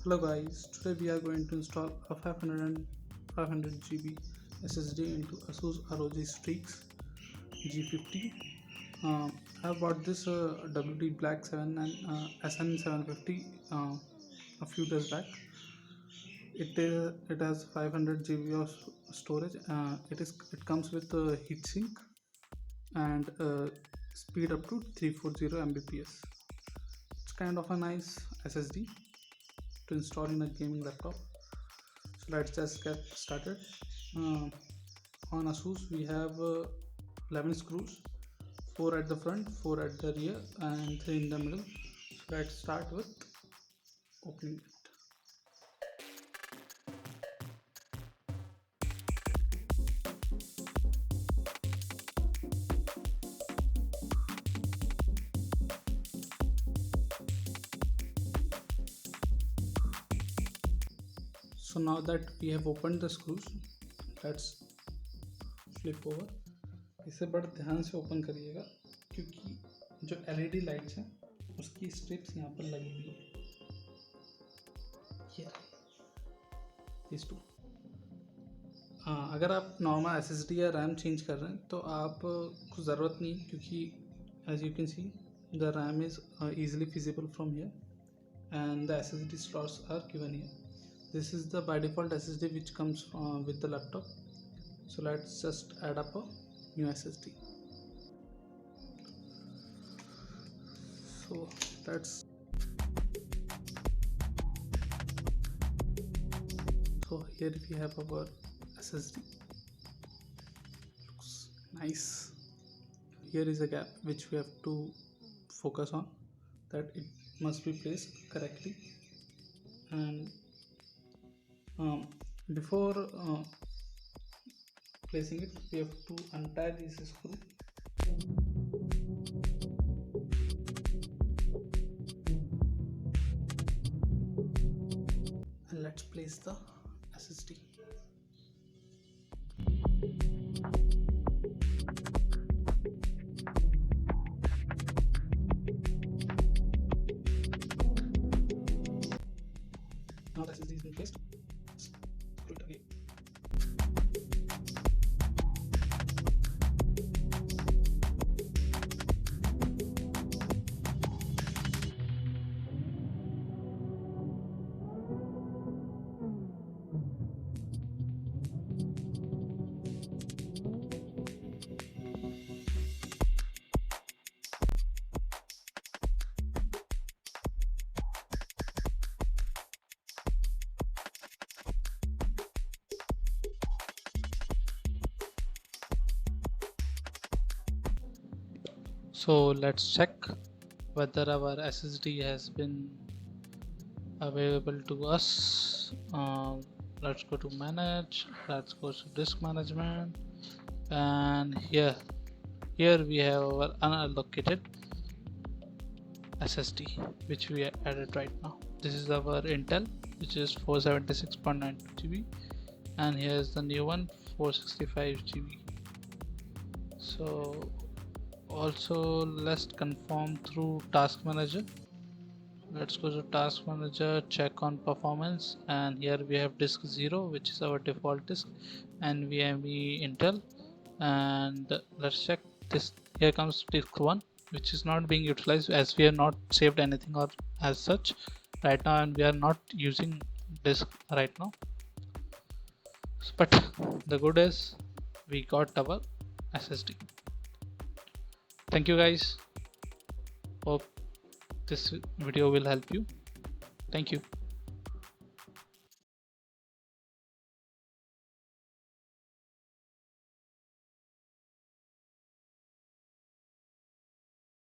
Hello guys, today we are going to install a 500 GB SSD into ASUS ROG Strix G15. I bought this WD Black 7 and SN750 a few days back. It has 500 GB of storage. It comes with a heatsink and speed up to 340 Mbps. It's kind of a nice SSD to install in a gaming laptop. So let's just get started. On ASUS we have 11 screws, 4 at the front, 4 at the rear and 3 in the middle. So let's start with opening it. So now that we have opened the screws, let's flip over. इसे बड़े ध्यान से open करिएगा क्योंकि जो LED lights हैं उसकी strips यहाँ पर लगी हुई है, ये टू। अगर आप नॉर्मल SSD या RAM चेंज कर रहे हैं तो आप को ज़रूरत नहीं, क्योंकि as you can see the RAM is easily feasible from here and the SSD slots are given here. This is the by default SSD which comes with the laptop. So let's just add up a new SSD. So here we have our SSD. Looks nice. Here is a gap which we have to focus on, that it must be placed correctly. And before placing it, we have to untie this screw. And let's place the SSD. Now the SSD is been placed. Screw it again. So let's check whether our SSD has been available to us. Let's go to manage, let's go to disk management, and here we have our unallocated SSD which we added right now. This is our Intel, which is 476.92 GB, and here is the new one, 465 GB. So also let's confirm through task manager. Let's go to task manager, check on performance, and here we have disk 0, which is our default disk, NVMe Intel. And let's check this. Here comes disk 1, which is not being utilized as we have not saved anything or as such right now, and we are not using disk right now. But the good is we got our SSD. Thank you guys. Hope this video will help you. Thank you.